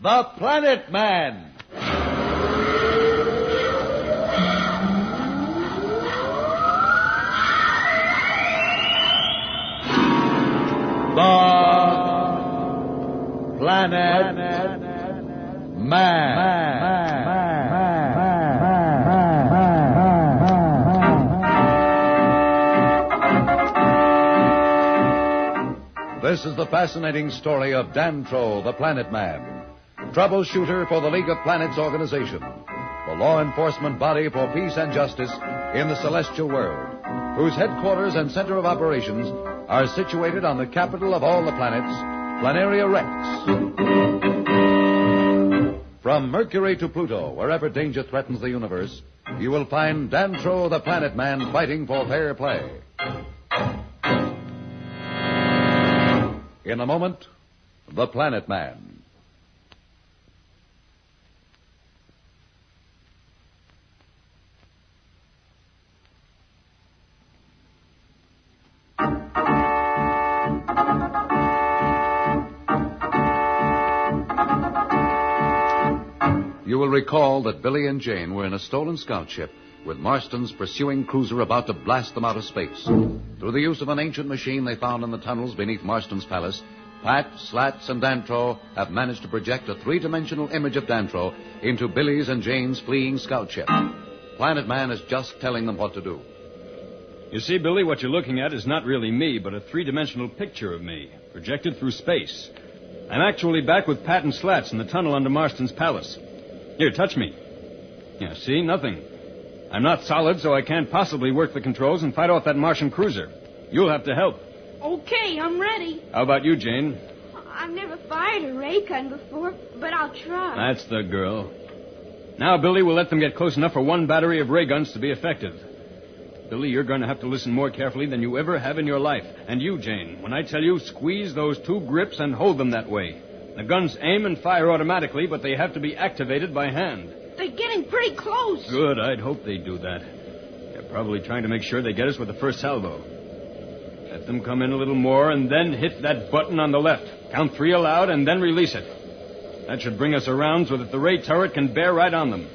The Planet Man. The Planet Man. This is the fascinating story of Dantro The Planet Man, troubleshooter for the League of Planets organization, the law enforcement body for peace and justice in the celestial world, whose headquarters and center of operations are situated on the capital of all the planets, Planteria Rex. From Mercury to Pluto, wherever danger threatens the universe, you will find Dantro the Planet Man fighting for fair play. In a moment, The Planet Man. You will recall that Billy and Jane were in a stolen scout ship with Marston's pursuing cruiser about to blast them out of space. Through the use of an ancient machine they found in the tunnels beneath Marston's palace, Pat, Slats, and Dantro have managed to project a three-dimensional image of Dantro into Billy's and Jane's fleeing scout ship. Planet Man is just telling them what to do. You see, Billy, what you're looking at is not really me, but a three-dimensional picture of me, projected through space. I'm actually back with Pat and Slats in the tunnel under Marston's palace. Here, touch me. Yeah, see? Nothing. I'm not solid, so I can't possibly work the controls and fight off that Martian cruiser. You'll have to help. Okay, I'm ready. How about you, Jane? I've never fired a ray gun before, but I'll try. That's the girl. Now, Billy, we'll let them get close enough for one battery of ray guns to be effective. Billy, you're going to have to listen more carefully than you ever have in your life. And you, Jane, when I tell you, squeeze those two grips and hold them that way. The guns aim and fire automatically, but they have to be activated by hand. They're getting pretty close. Good, I'd hope they do that. They're probably trying to make sure they get us with the first salvo. Let them come in a little more and then hit that button on the left. Count 3 aloud and then release it. That should bring us around so that the ray turret can bear right on them.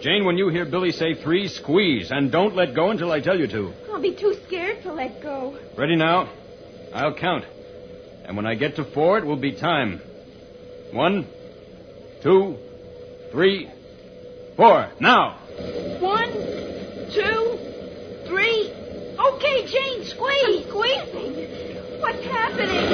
Jane, when you hear Billy say 3, squeeze, and don't let go until I tell you to. I'll be too scared to let go. Ready now? I'll count. And when I get to 4, it will be time. 1, 2, 3, 4. Now! 1, 2, 3. Okay, Jane, squeeze. Squeezing? What's happening?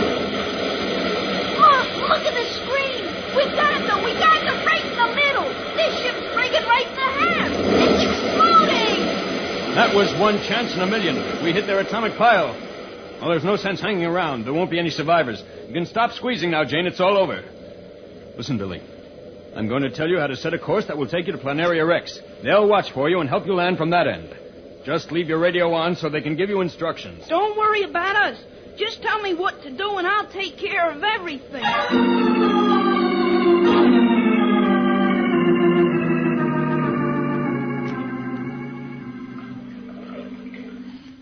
Oh, look at the screen. We got it, though. We got it right in the middle. This ship's breaking right in half. It's exploding. That was one chance in a million. We hit their atomic pile. Well, there's no sense hanging around. There won't be any survivors. You can stop squeezing now, Jane. It's all over. Listen, Billy. I'm going to tell you how to set a course that will take you to Planteria Rex. They'll watch for you and help you land from that end. Just leave your radio on so they can give you instructions. Don't worry about us. Just tell me what to do and I'll take care of everything.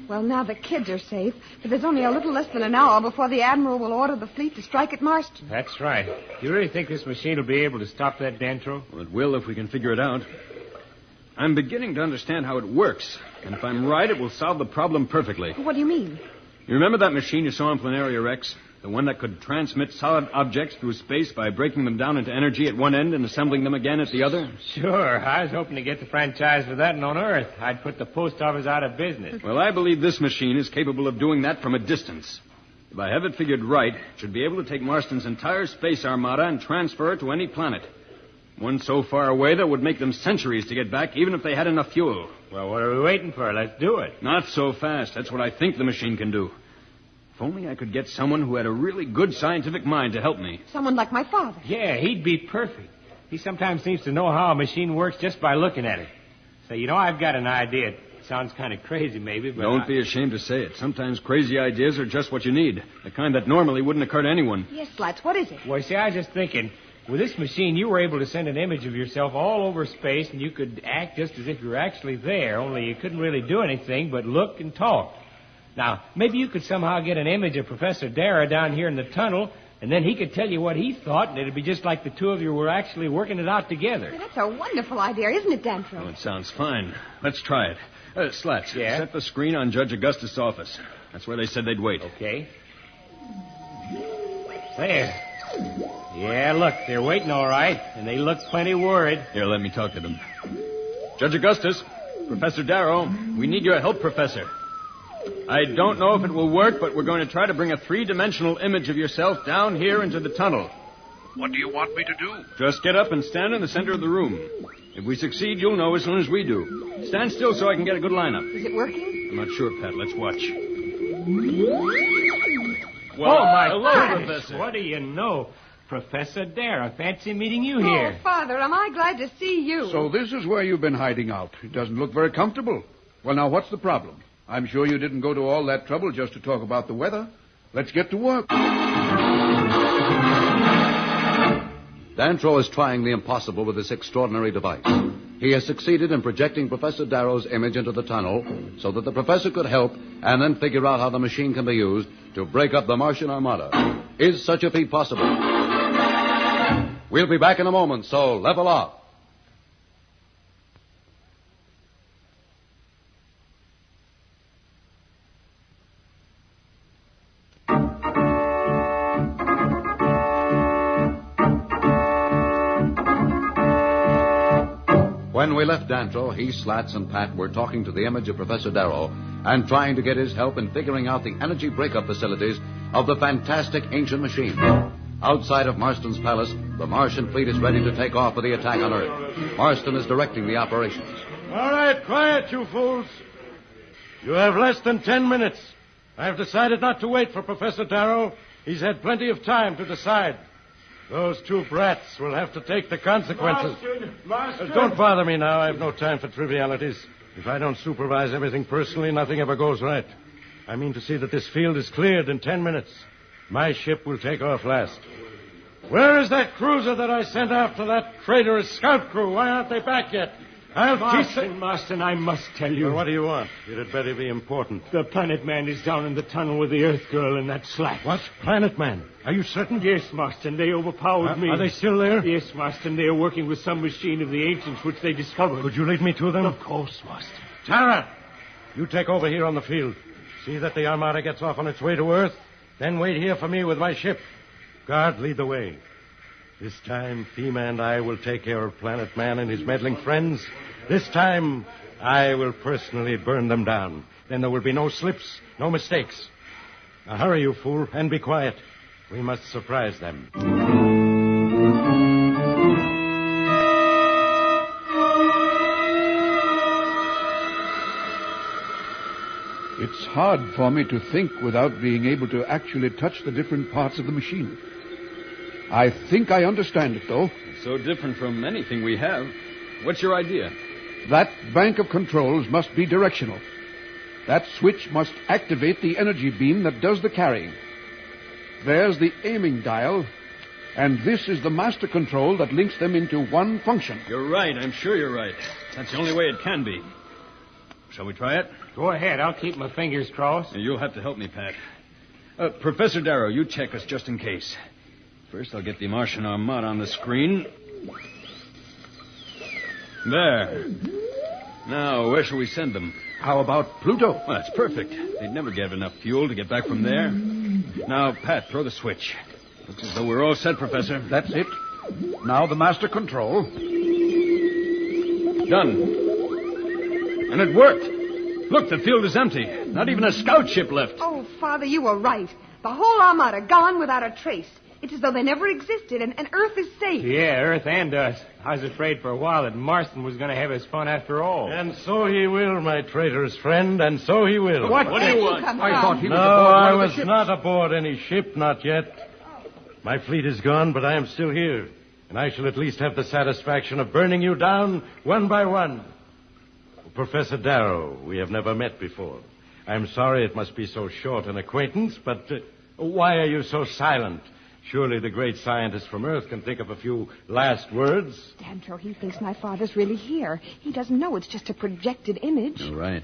Well, now the kids are safe, but there's only a little less than an hour before the Admiral will order the fleet to strike at Marston. That's right. Do you really think this machine will be able to stop that Dantro? Well, it will if we can figure it out. I'm beginning to understand how it works, and if I'm right, it will solve the problem perfectly. What do you mean? You remember that machine you saw in Planteria Rex? The one that could transmit solid objects through space by breaking them down into energy at one end and assembling them again at the other? Sure. I was hoping to get the franchise for that and on Earth. I'd put the post office out of business. Well, I believe this machine is capable of doing that from a distance. If I have it figured right, it should be able to take Marston's entire space armada and transfer it to any planet. One so far away that would make them centuries to get back, even if they had enough fuel. Well, what are we waiting for? Let's do it. Not so fast. That's what I think the machine can do. If only I could get someone who had a really good scientific mind to help me. Someone like my father. Yeah, he'd be perfect. He sometimes seems to know how a machine works just by looking at it. So, I've got an idea. It sounds kind of crazy, maybe, but... Don't be ashamed to say it. Sometimes crazy ideas are just what you need. The kind that normally wouldn't occur to anyone. Yes, Slats, what is it? Well, see, I was just thinking... With this machine, you were able to send an image of yourself all over space, and you could act just as if you were actually there, only you couldn't really do anything but look and talk. Now, maybe you could somehow get an image of Professor Darrow down here in the tunnel, and then he could tell you what he thought, and it'd be just like the two of you were actually working it out together. That's a wonderful idea, isn't it, Dantro? Oh, it sounds fine. Let's try it. Slats, Yeah? set the screen on Judge Augustus' office. That's where they said they'd wait. Okay. There. Yeah, look, they're waiting all right, and they look plenty worried. Here, let me talk to them. Judge Augustus, Professor Darrow, we need your help, Professor. I don't know if it will work, but we're going to try to bring a three-dimensional image of yourself down here into the tunnel. What do you want me to do? Just get up and stand in the center of the room. If we succeed, you'll know as soon as we do. Stand still so I can get a good lineup. Is it working? I'm not sure, Pat. Let's watch. Oh, my hello, goodness. Professor. What do you know? Professor Darrow, fancy meeting you Oh, here. Father, am I glad to see you. So this is where you've been hiding out. It doesn't look very comfortable. Well, now, what's the problem? I'm sure you didn't go to all that trouble just to talk about the weather. Let's get to work. Dantro is trying the impossible with this extraordinary device. He has succeeded in projecting Professor Darrow's image into the tunnel so that the professor could help and then figure out how the machine can be used to break up the Martian Armada. Is such a feat possible? We'll be back in a moment, so level off. When we left Dantro, he, Slats, and Pat were talking to the image of Professor Darrow and trying to get his help in figuring out the energy breakup facilities of the fantastic ancient machine. Outside of Marston's palace, the Martian fleet is ready to take off for the attack on Earth. Marston is directing the operations. All right, quiet, you fools. You have less than 10 minutes. I've decided not to wait for Professor Darrow. He's had plenty of time to decide. Those two brats will have to take the consequences. Marston. Don't bother me now. I have no time for trivialities. If I don't supervise everything personally, nothing ever goes right. I mean to see that this field is cleared in 10 minutes. My ship will take off last. Where is that cruiser that I sent after that traitorous scout crew? Why aren't they back yet? I'll teach them. Marston, I must tell you. Well, what do you want? It had better be important. The Planet Man is down in the tunnel with the Earth Girl and that Slats. What? Planet Man? Are you certain? Yes, Marston. They overpowered me. Are they still there? Yes, Marston. They are working with some machine of the ancients which they discovered. Could you lead me to them? Of course, Marston. Tara, you take over here on the field. See that the Armada gets off on its way to Earth. Then wait here for me with my ship. Guard, lead the way. This time, Fema and I will take care of Planet Man and his meddling friends. This time, I will personally burn them down. Then there will be no slips, no mistakes. Now hurry, you fool, and be quiet. We must surprise them. It's hard for me to think without being able to actually touch the different parts of the machine. I think I understand it, though. It's so different from anything we have. What's your idea? That bank of controls must be directional. That switch must activate the energy beam that does the carrying. There's the aiming dial, and this is the master control that links them into one function. You're right. I'm sure you're right. That's the only way it can be. Shall we try it? Go ahead. I'll keep my fingers crossed. You'll have to help me, Pat. Professor Darrow, you check us just in case. First, I'll get the Martian Armada on the screen. There. Now, where shall we send them? How about Pluto? Well, that's perfect. They'd never get enough fuel to get back from there. Now, Pat, throw the switch. Looks as though we're all set, Professor. That's it. Now the master control. Done. And it worked. Look, the field is empty. Not even a scout ship left. Oh, Father, you were right. The whole Armada gone without a trace. It's as though they never existed, and Earth is safe. Yeah, Earth and us. I was afraid for a while that Marston was going to have his fun after all. And so he will, my traitorous friend, and so he will. What do you want? I thought he was No, aboard I one of the was ships. not aboard any ship, not yet. My fleet is gone, but I am still here. And I shall at least have the satisfaction of burning you down one by one. Professor Darrow, we have never met before. I'm sorry it must be so short an acquaintance, but why are you so silent? Surely the great scientist from Earth can think of a few last words. Dantro, he thinks my father's really here. He doesn't know it's just a projected image. You're right.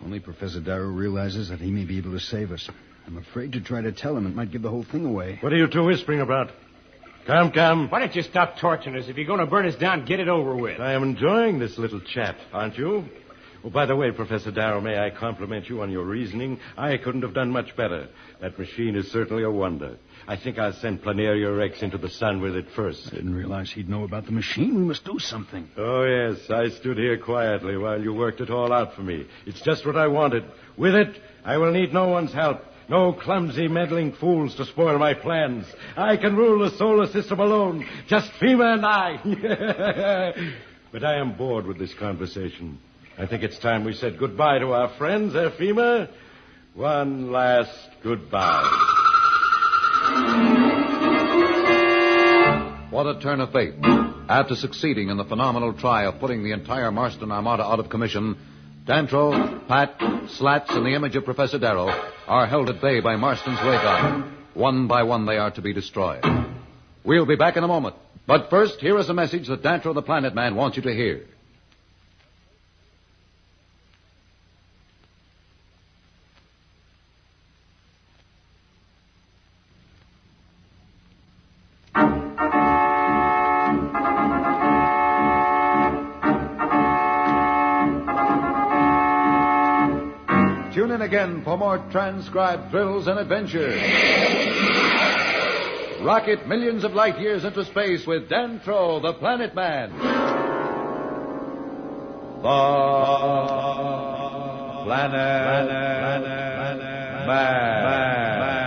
Only Professor Darrow realizes that he may be able to save us. I'm afraid to try to tell him. It might give the whole thing away. What are you two whispering about? Come. Why don't you stop torturing us? If you're going to burn us down, get it over with. I am enjoying this little chat, aren't you? Oh, by the way, Professor Darrow, may I compliment you on your reasoning? I couldn't have done much better. That machine is certainly a wonder. I think I'll send Planteria Rex into the sun with it first. I didn't realize he'd know about the machine. We must do something. Oh, yes. I stood here quietly while you worked it all out for me. It's just what I wanted. With it, I will need no one's help. No clumsy, meddling fools to spoil my plans. I can rule the solar system alone. Just FEMA and I. But I am bored with this conversation. I think it's time we said goodbye to our friends, FEMA. One last goodbye. What a turn of fate. After succeeding in the phenomenal try of putting the entire Marston Armada out of commission, Dantro, Pat, Slats, and the image of Professor Darrow are held at bay by Marston's ray gun. One by one, they are to be destroyed. We'll be back in a moment. But first, here is a message that Dantro the Planet Man wants you to hear. Tune in again for more transcribed thrills and adventures. Rocket millions of light years into space with Dantro the Planet Man. The Planet Man.